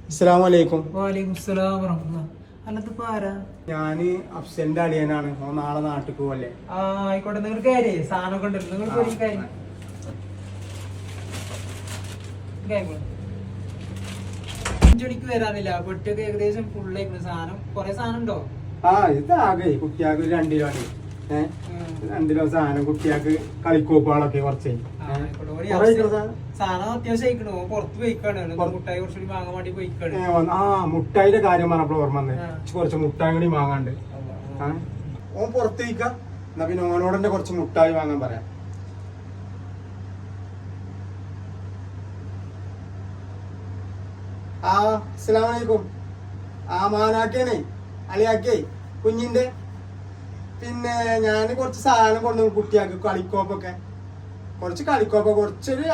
അസ്സലാമലൈക്കും. ഞാന് അഫ്സലിന്റെ അളിയനാണ്. നാളെ നാട്ടിൽ പോവല്ലേ? ആയിക്കോട്ടെ, നിങ്ങൾ കയറി സാധനം കൊണ്ട് നിങ്ങൾ അഞ്ചുമണിക്ക് വരാനില്ല. പെട്ടിയൊക്കെ ഏകദേശം ഫുള്ളായിക്കണ്. സാധനം കൊറേ സാധനം ഉണ്ടോ? ഇത് ആകെ കുട്ടിയാക്ക് 2 കിലോ ആണ്. 2 കിലോ സാധനം കുട്ടിയാക്ക് കളിക്കോപ്പുകളൊക്കെ കുറച്ച് സാധനം അത്യാവശ്യം ആയിക്കണോ? പുറത്ത് പോയിക്കാണ്. മുട്ടായി കുറച്ചുകൂടി വാങ്ങാൻ വേണ്ടി പോയിക്കാണ്. മുട്ടായിന്റെ കാര്യം പറഞ്ഞപ്പോൾ ഓർമ്മ വന്നേ. കുറച്ച് മുട്ടായി കൂടി വാങ്ങാണ്ട്. ഓൻ പുറത്ത് പോയിക്കാം. എന്നാ പിന്നെ ഓനോടെ കുറച്ച് മുട്ടായി വാങ്ങാൻ പറയാം. അസ്സലാമലൈക്കും. മാനാക്കേണേ അളിയാക്കേ കുഞ്ഞിന്റെ. പിന്നെ ഞാൻ കുറച്ച് സാധനം കൊണ്ടു കുട്ടിയാക്ക് കളിക്കോപ്പൊക്കെ. കുറച്ച് കളിക്കോപ്പ കുറച്ചൊരു